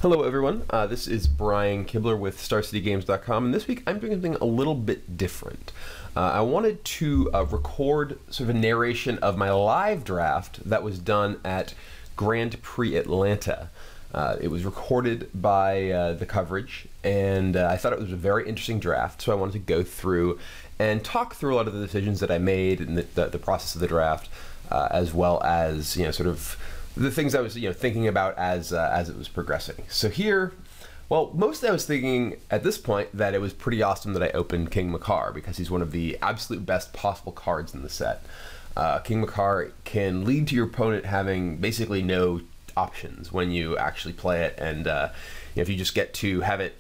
Hello everyone, this is Brian Kibler with StarCityGames.com, and this week I'm doing something a little bit different. I wanted to record sort of a narration of my live draft that was done at Grand Prix Atlanta. It was recorded by the coverage, and I thought it was a very interesting draft, so I wanted to go through and talk through a lot of the decisions that I made and the process of the draft, as well as sort of the things I was thinking about as it was progressing. So here, well, mostly I was thinking at this point that it was pretty awesome that I opened King Makar, because he's one of the absolute best possible cards in the set. King Makar can lead to your opponent having basically no options when you actually play it, and if you just get to have it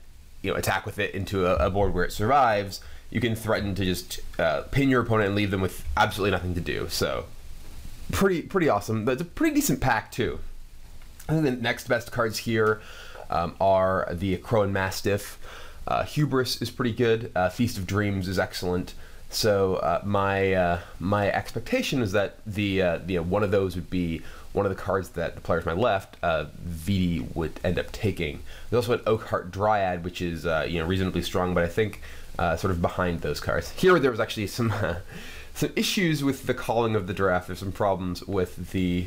attack with it into a board where it survives, you can threaten to just pin your opponent and leave them with absolutely nothing to do. So pretty awesome. That's a pretty decent pack too. I think the next best cards here are the Crow and Mastiff. Hubris is pretty good. Feast of Dreams is excellent. So my expectation is that the one of those would be one of the cards that the player to my left, VD, would end up taking. There's also an Oakheart Dryad, which is reasonably strong, but I think sort of behind those cards. Here there was actually some issues with the calling of the draft. There's some problems with the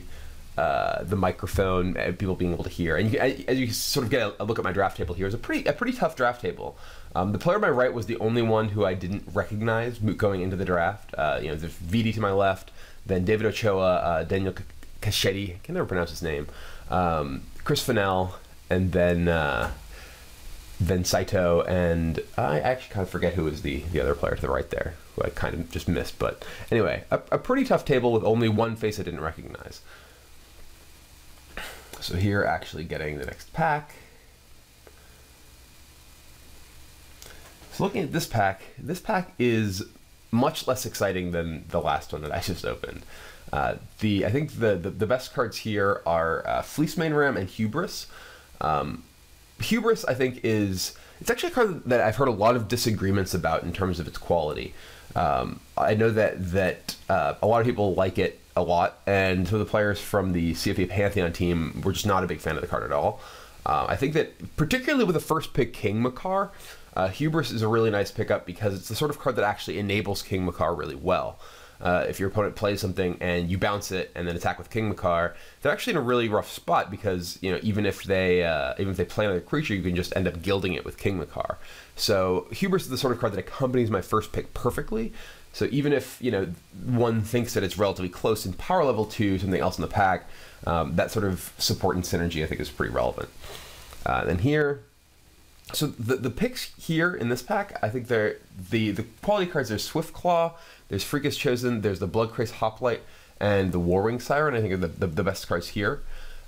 microphone, people being able to hear. And as you sort of get a look at my draft table here, it's a pretty tough draft table. The player on my right was the only one who I didn't recognize going into the draft. There's VD to my left, then David Ochoa, Daniel Cachetti, I can never pronounce his name, Chris Fennell, and then Saito, and I actually kind of forget who was the other player to the right there, who I kind of just missed. But anyway, a pretty tough table with only one face I didn't recognize. So here, actually getting the next pack. So looking at this pack is much less exciting than the last one that I just opened. I think the best cards here are Fleece Mane Ram and Hubris. Hubris, I think, it's actually a card that I've heard a lot of disagreements about in terms of its quality. I know that a lot of people like it a lot, and some of the players from the CFA Pantheon team were just not a big fan of the card at all. I think that particularly with the first pick, King Makar, Hubris is a really nice pickup because it's the sort of card that actually enables King Makar really well. If your opponent plays something and you bounce it and then attack with King Makar, they're actually in a really rough spot because even if they play another creature, you can just end up gilding it with King Makar. So Hubris is the sort of card that accompanies my first pick perfectly. So even if one thinks that it's relatively close in power level to something else in the pack, that sort of support and synergy I think is pretty relevant. Then here, so the picks here in this pack, I think they're the quality cards. There's Swift Claw, there's Freakish Chosen, there's the Bloodcraze Hoplite, and the Warwing Siren. I think are the best cards here.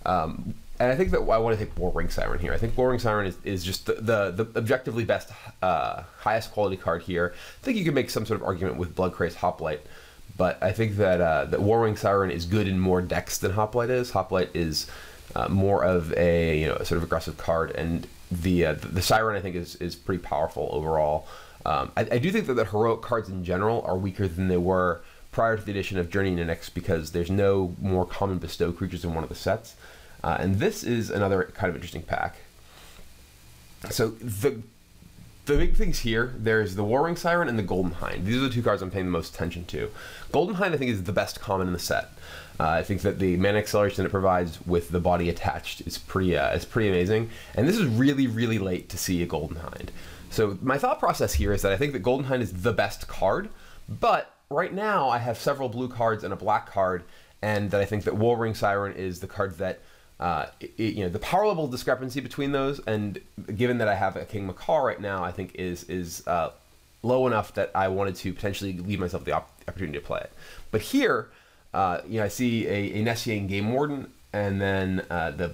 And I think that I want to take Warwing Siren here. I think Warwing Siren is just the objectively best, highest quality card here. I think you can make some sort of argument with Bloodcraze Hoplite, but I think that Warwing Siren is good in more decks than Hoplite is. Hoplite is more of a sort of aggressive card, and the Siren I think is pretty powerful overall. I do think that the heroic cards in general are weaker than they were prior to the addition of Journey Nyx, because there's no more common bestow creatures in one of the sets. And this is another kind of interesting pack. So the big things here, there's the Warwing Siren and the Golden Hind. These are the two cards I'm paying the most attention to. Golden Hind I think is the best common in the set. I think that the mana acceleration it provides with the body attached is pretty amazing. And this is really late to see a Golden Hind. So my thought process here is that I think that Golden Hind is the best card, but right now I have several blue cards and a black card, and that I think that Warwing Siren is the card that the power level discrepancy between those, and given that I have a King Makar right now, I think is low enough that I wanted to potentially leave myself the opportunity to play it. But here, I see a Nessian Game Warden, and then the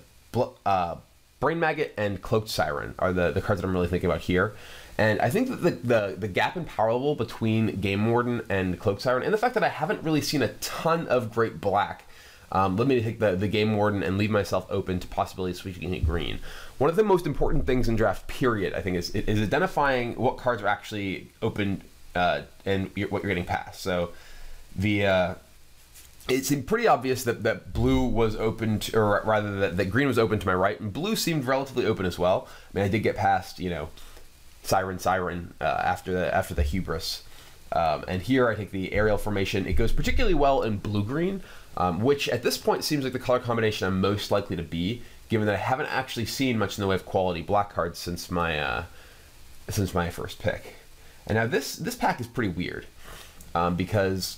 Brain Maggot and Cloaked Siren are the cards that I'm really thinking about here. And I think that the gap in power level between Game Warden and Cloaked Siren, and the fact that I haven't really seen a ton of great black, let me take the Game Warden and leave myself open to possibility switching it green. One of the most important things in draft period, I think, is identifying what cards are actually open and what you're getting past. So the it seemed pretty obvious that blue was open to, or rather that green was open to my right, and blue seemed relatively open as well. I mean, I did get past, you know, Siren after the Hubris. And here I take the aerial formation. It goes particularly well in blue-green, which at this point seems like the color combination I'm most likely to be, given that I haven't actually seen much in the way of quality black cards since my first pick. And now this pack is pretty weird, because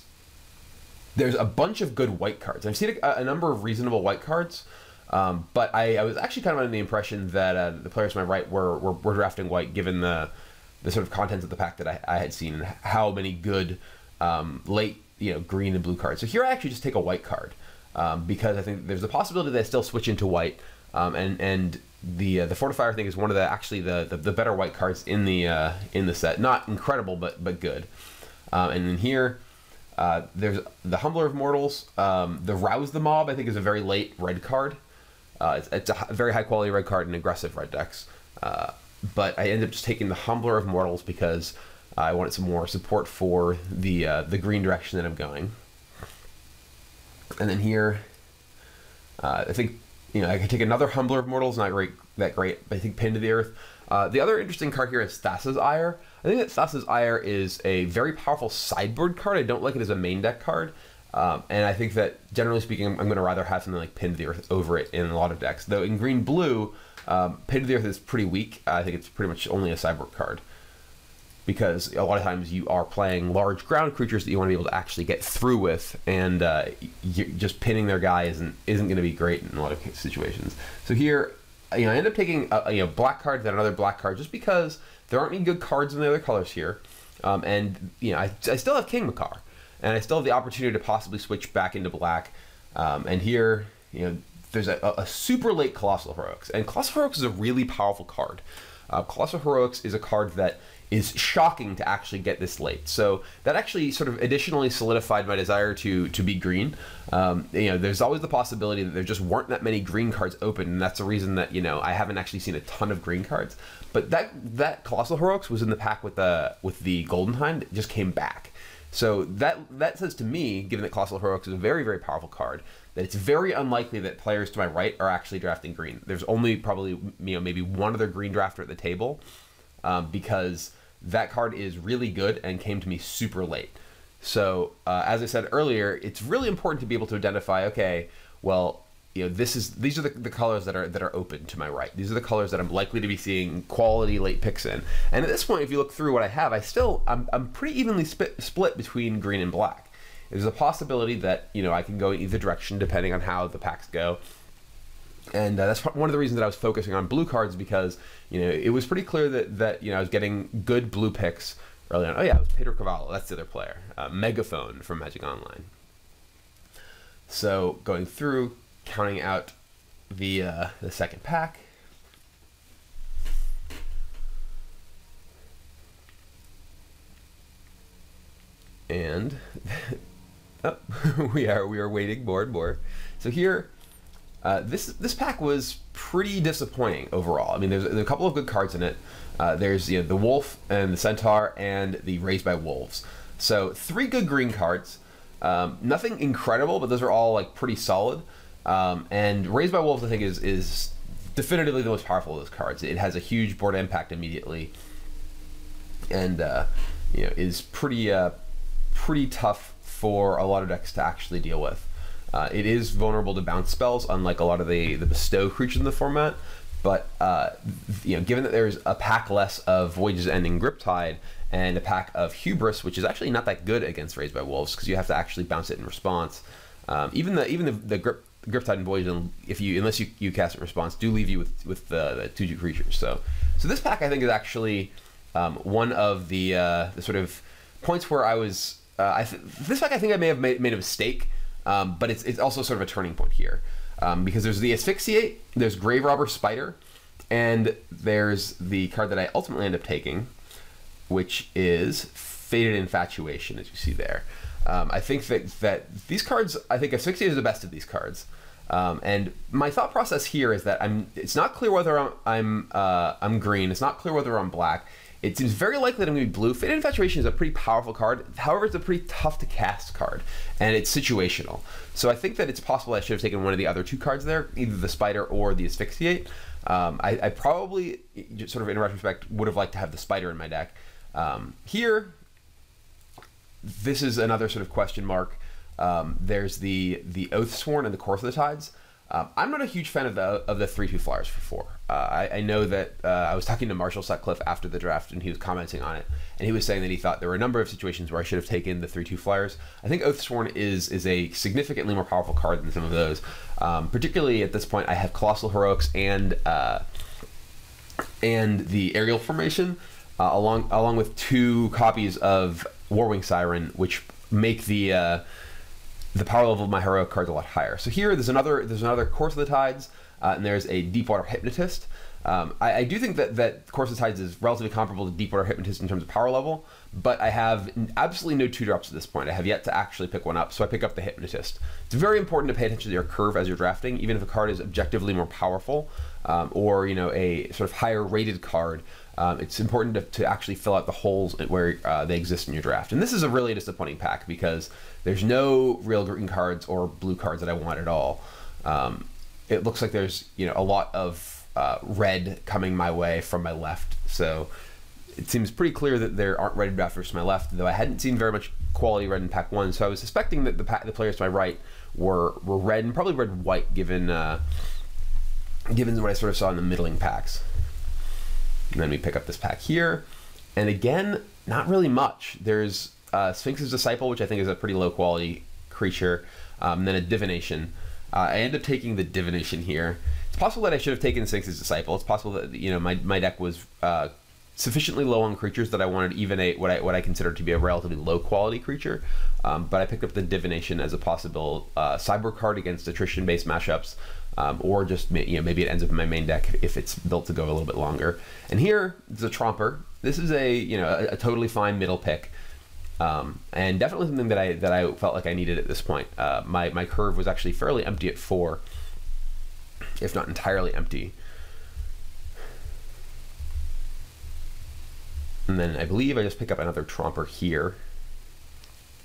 there's a bunch of good white cards. I've seen a number of reasonable white cards, but I was actually kind of under the impression that the players to my right were drafting white, given the sort of contents of the pack that I had seen and how many good late, you know, green and blue cards. So here I actually just take a white card, because I think there's a possibility that I still switch into white, and the Fortifier, I think, is one of the better white cards in the set. Not incredible, but good. And then here, there's the Humbler of Mortals. The Rouse the Mob, I think, is a very late red card. It's a very high quality red card in aggressive red decks. But I ended up just taking the Humbler of Mortals because I wanted some more support for the green direction that I'm going. And then here, I think, you know, I can take another Humbler of Mortals, not that great, but I think Pinned to the Earth. The other interesting card here is Thassa's Ire. I think that Thassa's Ire is a very powerful sideboard card. I don't like it as a main deck card. And I think that, generally speaking, I'm going to rather have something like Pinned to the Earth over it in a lot of decks. Though in green-blue, Pinned to the Earth is pretty weak. I think it's pretty much only a sideboard card, because a lot of times you are playing large ground creatures that you want to be able to actually get through with, and just pinning their guy isn't going to be great in a lot of situations. So here, you know, I end up taking a black card, then another black card, just because there aren't any good cards in the other colors here, and you know, I still have King Makar, and I still have the opportunity to possibly switch back into black. And here, you know, there's a super late Colossal Heroics, and Colossal Heroics is a really powerful card. Colossal Heroics is a card that is shocking to actually get this late. So that actually sort of additionally solidified my desire to be green. You know, there's always the possibility that there just weren't that many green cards open, and that's the reason that, you know, I haven't actually seen a ton of green cards. But that Colossal Heroics was in the pack with the Golden Hind. It just came back. So that says to me, given that Colossal Heroics is a very, very powerful card, that it's very unlikely that players to my right are actually drafting green. There's only probably, you know, maybe one other green drafter at the table, because that card is really good and came to me super late. So as I said earlier, it's really important to be able to identify, okay, well, you know, these are the colors that are open to my right. These are the colors that I'm likely to be seeing quality late picks in. And at this point, if you look through what I have, I'm pretty evenly split between green and black. There's a possibility that, you know, I can go in either direction depending on how the packs go. And that's one of the reasons that I was focusing on blue cards, because, you know, it was pretty clear that you know, I was getting good blue picks early on. Oh yeah, it was Pedro Cavallo. That's the other player. Megaphone from Magic Online. So going through, counting out the second pack. And oh, we are waiting more and more. So here, this pack was pretty disappointing overall. I mean, there's a couple of good cards in it. There's, you know, the Wolf and the Centaur and the Raised by Wolves. So 3 good green cards. Nothing incredible, but those are all like pretty solid. And Raised by Wolves, I think, is definitively the most powerful of those cards. It has a huge board impact immediately, and you know, is pretty tough for a lot of decks to actually deal with. It is vulnerable to bounce spells, unlike a lot of the bestow creatures in the format. But you know, given that there's a pack less of Voyage's Ending Griptide and a pack of Hubris, which is actually not that good against Raised by Wolves, because you have to actually bounce it in response. Even the Griptide and Voyage, unless you cast it in response, do leave you with the 2/2 creatures. So this pack, I think, is actually one of the sort of points where I was. This pack, I think I may have made a mistake, but it's also sort of a turning point here, because there's the Asphyxiate, there's Grave Robber Spider, and there's the card that I ultimately end up taking, which is Faded Infatuation, as you see there. I think that these cards, I think Asphyxiate is the best of these cards, and my thought process here is that it's not clear whether I'm green, it's not clear whether I'm black. it seems very likely that I'm going to be blue. Faded Infatuation is a pretty powerful card. However, it's a pretty tough to cast card, and it's situational. So I think that it's possible I should have taken one of the other two cards there, either the Spider or the Asphyxiate. I probably, sort of in retrospect, would have liked to have the Spider in my deck. Here, this is another sort of question mark. There's the Oathsworn and the Course of the Tides. I'm not a huge fan of the 3/2 flyers for 4. I know that I was talking to Marshall Sutcliffe after the draft, and he was commenting on it, and he was saying that he thought there were a number of situations where I should have taken the 3/2 flyers. I think Oathsworn is a significantly more powerful card than some of those. Particularly at this point, I have Colossal Heroics and the Aerial Formation, along with 2 copies of Warwing Siren, which make the power level of my heroic cards a lot higher. So here, there's another Course of the Tides, and there's a Deepwater Hypnotist. I do think that Course of the Tides is relatively comparable to Deepwater Hypnotist in terms of power level, but I have absolutely no 2-drops at this point. I have yet to actually pick one up, so I pick up the Hypnotist. It's very important to pay attention to your curve as you're drafting, even if a card is objectively more powerful, or a sort of higher rated card. It's important to actually fill out the holes where they exist in your draft. And this is a really disappointing pack because there's no real green cards or blue cards that I want at all. It looks like there's a lot of red coming my way from my left. So it seems pretty clear that there aren't red drafters to my left, though I hadn't seen very much quality red in pack 1. So I was suspecting that the players to my right were red, and probably red-white given what I sort of saw in the middling packs. And then we pick up this pack here, and again, not really much. There's Sphinx's Disciple, which I think is a pretty low quality creature, and then a Divination. I end up taking the Divination here. It's possible that I should have taken Sphinx's Disciple. It's possible that my deck was sufficiently low on creatures that I wanted even what I consider to be a relatively low quality creature. But I picked up the Divination as a possible sideboard card against attrition-based mashups. Or just maybe it ends up in my main deck if it's built to go a little bit longer. And here is a Tromper. This is a totally fine middle pick, and definitely something that I felt like I needed at this point. My curve was actually fairly empty at 4, if not entirely empty. And then I believe I just pick up another Tromper here,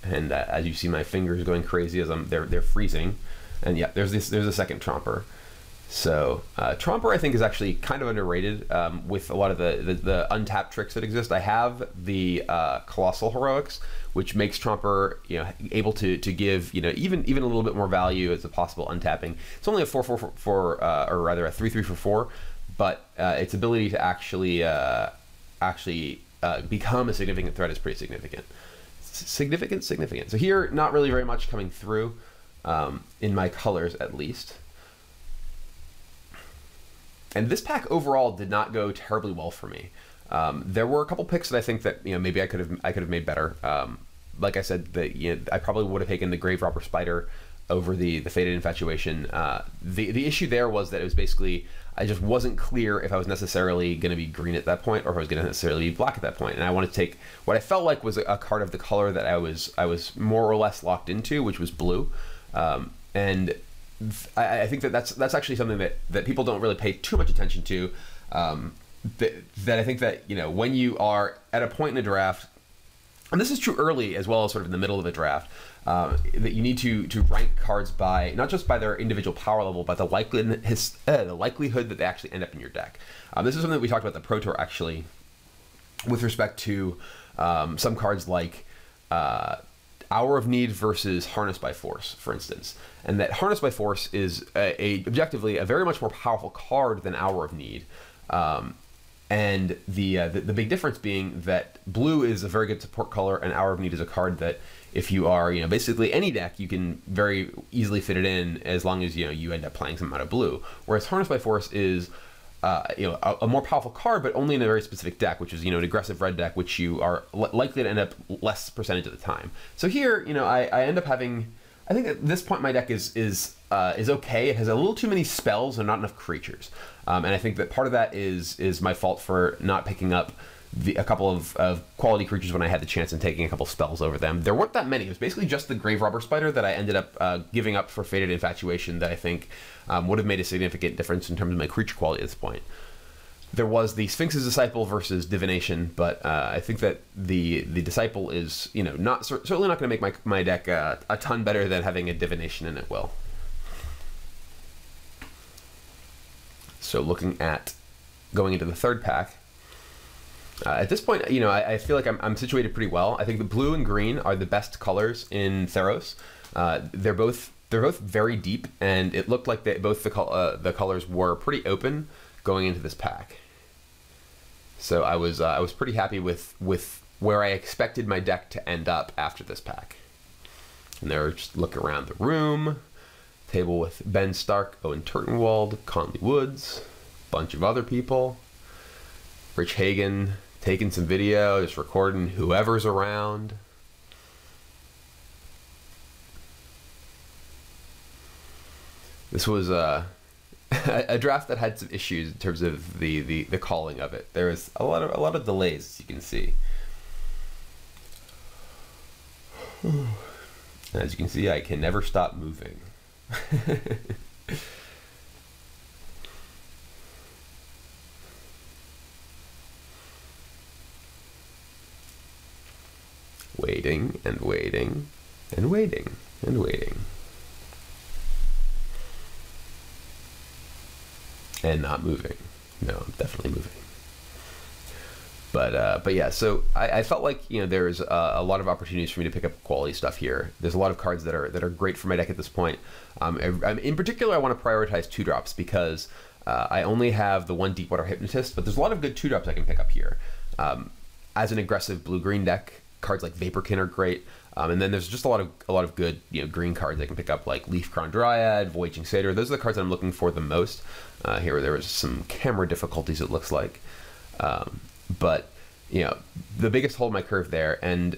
and as you see, my fingers going crazy as they're freezing. And yeah, there's a second Tromper. So Tromper I think is actually kind of underrated with a lot of the untapped tricks that exist. I have the Colossal Heroics, which makes Tromper able to give even a little bit more value as a possible untapping. It's only a 4/4 or rather a 3/3 for 4, but its ability to actually become a significant threat is pretty significant. Significant. So here, not really very much coming through. In my colors at least. And this pack overall did not go terribly well for me. There were a couple picks that I think that maybe I could have made better. Like I said, I probably would have taken the Grave Robber Spider over the Faded Infatuation. The issue there was that it was basically I just wasn't clear if I was necessarily going to be green at that point or if I was going to necessarily be black at that point. And I wanted to take what I felt like was a card of the color that I was more or less locked into, which was blue. And I think that's actually something that people don't really pay too much attention to. That I think that when you are at a point in a draft, and this is true early as well as sort of in the middle of the draft, that you need to rank cards by not just by their individual power level, but the likelihood that they actually end up in your deck. This is something that we talked about at the Pro Tour actually, with respect to some cards like Hour of Need versus Harness by Force, for instance, and that Harness by Force is objectively a very much more powerful card than Hour of Need. And the big difference being that blue is a very good support color, and Hour of Need is a card that if you are basically any deck, you can very easily fit it in as long as you end up playing some amount of blue. Whereas Harness by Force is a more powerful card, but only in a very specific deck, which is an aggressive red deck, which you are likely to end up less percentage of the time. So here, I end up having. I think at this point my deck is okay. It has a little too many spells and not enough creatures, and I think that part of that is my fault for not picking up a couple of quality creatures when I had the chance and taking a couple spells over them. There weren't that many. It was basically just the Grave Robber Spider that I ended up giving up for Faded Infatuation that I think would have made a significant difference in terms of my creature quality at this point. there was the Sphinx's Disciple versus Divination, but I think that the Disciple is, you know, not certainly not going to make my deck a ton better than having a Divination in it will. So looking at going into the third pack, at this point, you know, I feel like I'm situated pretty well. I think the blue and green are the best colors in Theros. They're both very deep, and it looked like both the colors were pretty open going into this pack. So I was pretty happy with where I expected my deck to end up after this pack. And there, just look around the room. Table with Ben Stark, Owen Turtenwald, Conley Woods, bunch of other people. Rich Hagen taking some video, just recording whoever's around. This was a draft that had some issues in terms of the calling of it. There was a lot of delays, as you can see. As you can see, I can never stop moving. Waiting and waiting and waiting and waiting. And not moving. No, I'm definitely moving. But yeah, so I felt like, you know, there's a lot of opportunities for me to pick up quality stuff here. There's a lot of cards that are great for my deck at this point. In particular, I want to prioritize 2-drops because I only have the 1 Deepwater Hypnotist, but there's a lot of good 2-drops I can pick up here. As an aggressive blue-green deck, cards like Vaporkin are great. And then there's just a lot of good, you know, green cards I can pick up, like Leafcrown Dryad, Voyaging Satyr. Those are the cards I'm looking for the most. Here there was some camera difficulties, it looks like. But, you know, the biggest hole in my curve there, and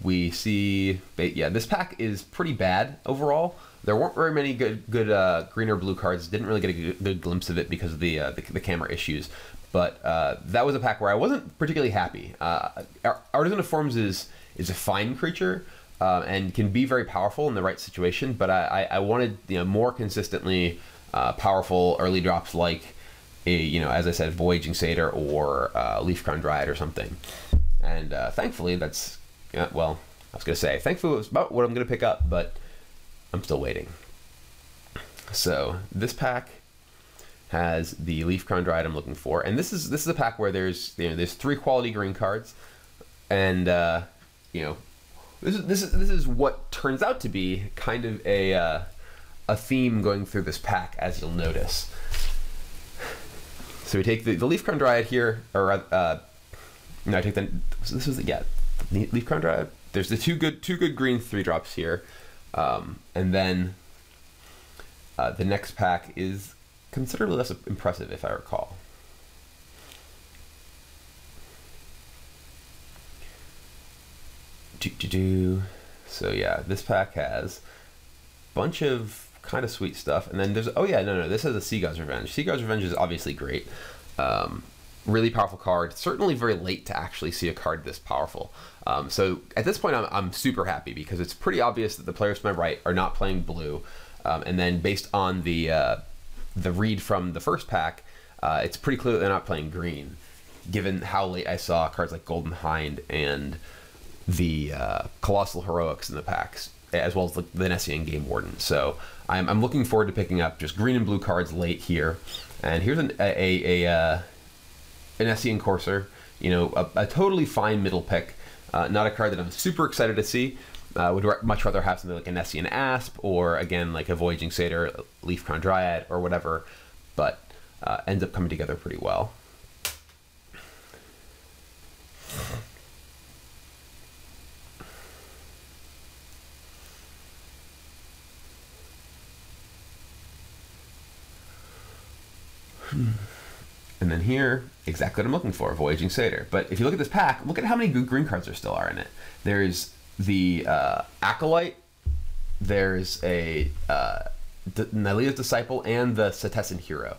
we see, yeah, this pack is pretty bad overall. There weren't very many good green or blue cards. Didn't really get a good glimpse of it because of the camera issues. But that was a pack where I wasn't particularly happy. Artisan of Forms is a fine creature and can be very powerful in the right situation, but I wanted, you know, more consistently powerful early drops like a, you know, as I said, Voyaging Satyr or Leafcrown Dryad or something. And thankfully that's, well, I was going to say, thankfully it was about what I'm going to pick up, but I'm still waiting. So this pack has the Leafcrown Dryad I'm looking for, and this is a pack where there's, you know, there's 3 quality green cards, and you know, this is what turns out to be kind of a theme going through this pack, as you'll notice. So we take the Leafcrown Dryad here, or no, I take this was the, yeah, the Leafcrown Dryad. There's the two good green 3-drops here, and then the next pack is considerably less impressive, if I recall. So yeah, this pack has a bunch of kind of sweet stuff, and then there's, oh yeah, no, this has a Sea God's Revenge. Sea God's Revenge is obviously great. Really powerful card. Certainly very late to actually see a card this powerful. So at this point, I'm super happy because it's pretty obvious that the players to my right are not playing blue, and then based on the read from the first pack, it's pretty clear that they're not playing green, given how late I saw cards like Golden Hind and the Colossal Heroics in the packs, as well as the Nessian Game Warden. So I'm looking forward to picking up just green and blue cards late here. And here's an Nessian Courser, you know, a totally fine middle pick. Not a card that I'm super excited to see. Would much rather have something like a Nessian Asp, or again like a Voyaging Satyr, Leafcrown Dryad, or whatever, but ends up coming together pretty well. And then here, exactly what I'm looking for, Voyaging Satyr. But if you look at this pack, look at how many good green cards there still are in it. There's the Acolyte, there's a Nylea's Disciple, and the Setessan Hero.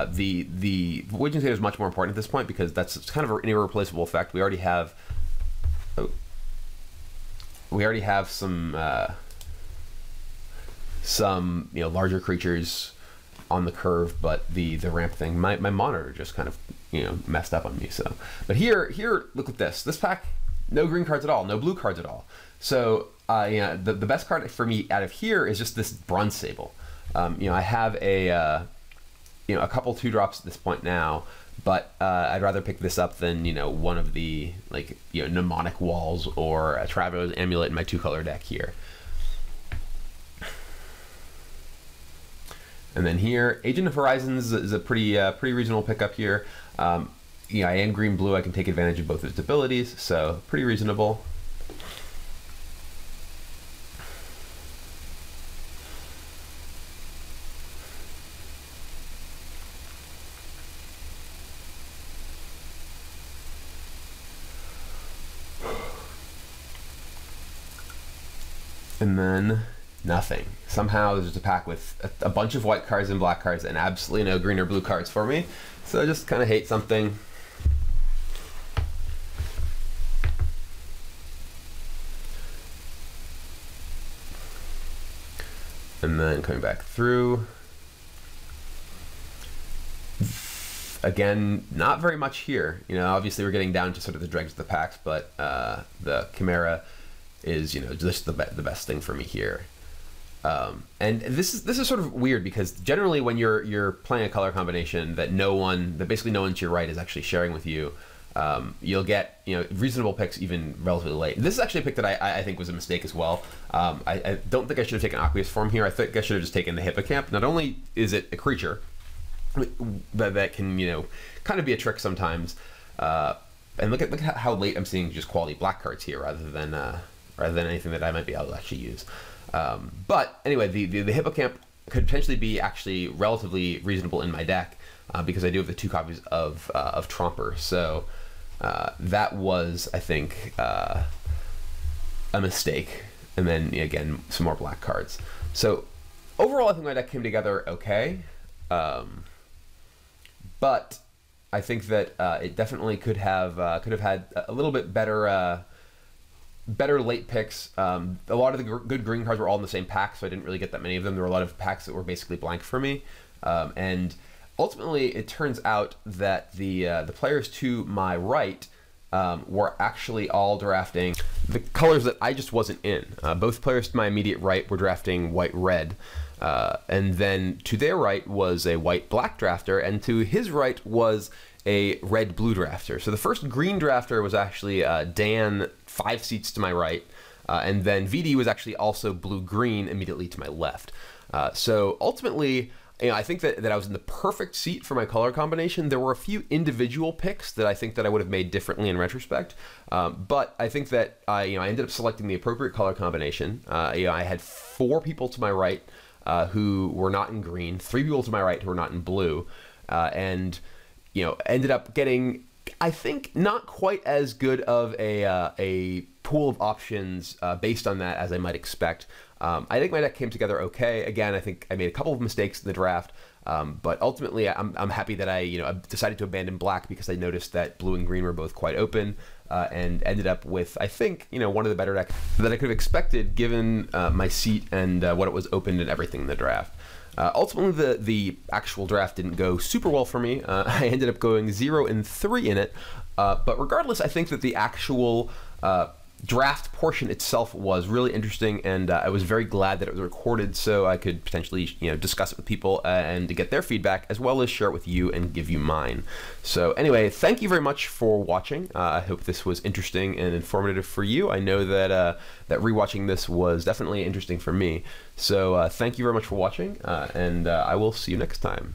The Voyaging Satyr is much more important at this point because that's kind of an irreplaceable effect. We already have some you know, larger creatures on the curve, but the ramp thing, my monitor just kind of, you know, messed up on me. So, but here, look at this. This pack, no green cards at all, no blue cards at all. So, yeah, the best card for me out of here is just this Bronze Sable. You know, I have a, you know, a couple 2-drops at this point now, but I'd rather pick this up than, you know, one of the, like, you know, Mnemonic Walls or a Traveler's Amulet in my 2-color deck here. And then here, Agent of Horizons is a pretty reasonable pickup here. You know, I am green-blue, I can take advantage of both its abilities, so pretty reasonable. And then nothing. Somehow there's just a pack with a bunch of white cards and black cards and absolutely no green or blue cards for me. So I just kind of hate something. And then coming back through. Again, not very much here. You know, obviously we're getting down to sort of the dregs of the packs, but the Chimera is, you know, just the best thing for me here. And this is sort of weird because generally when you're playing a color combination that basically no one to your right is actually sharing with you, you'll get, you know, reasonable picks even relatively late. This is actually a pick that I think was a mistake as well. I don't think I should have taken Aqueous Form here. I think I should have just taken the Hippocamp. Not only is it a creature that can, you know, kind of be a trick sometimes, and look at how late I'm seeing just quality black cards here rather than anything that I might be able to actually use. But anyway, the Hippocamp could potentially be actually relatively reasonable in my deck because I do have the 2 copies of Tromper. So that was, I think, a mistake. And then again, some more black cards. So overall, I think my deck came together okay. But I think that it definitely could have had a little bit better late picks. A lot of the good green cards were all in the same pack, so I didn't really get that many of them. There were a lot of packs that were basically blank for me, and ultimately it turns out that the players to my right were actually all drafting the colors that I just wasn't in. Both players to my immediate right were drafting white-red, and then to their right was a white-black drafter, and to his right was a red-blue drafter. So the first green drafter was actually Dan 5 seats to my right, and then VD was actually also blue-green immediately to my left. So ultimately, you know, I think that I was in the perfect seat for my color combination. There were a few individual picks that I think that I would have made differently in retrospect, but I think that I ended up selecting the appropriate color combination. You know, I had 4 people to my right who were not in green, 3 people to my right who were not in blue, and you know, ended up getting, I think, not quite as good of a pool of options based on that as I might expect. I think my deck came together okay. Again, I think I made a couple of mistakes in the draft, but ultimately I'm happy that I decided to abandon black because I noticed that blue and green were both quite open, and ended up with, I think, one of the better decks that I could have expected given my seat and what it was open and everything in the draft. Ultimately, the actual draft didn't go super well for me. I ended up going 0-3 in it, but regardless, I think that the actual draft portion itself was really interesting, and I was very glad that it was recorded so I could potentially discuss it with people and to get their feedback, as well as share it with you and give you mine. So anyway, thank you very much for watching. I hope this was interesting and informative for you. I know that that rewatching this was definitely interesting for me. So thank you very much for watching, and I will see you next time.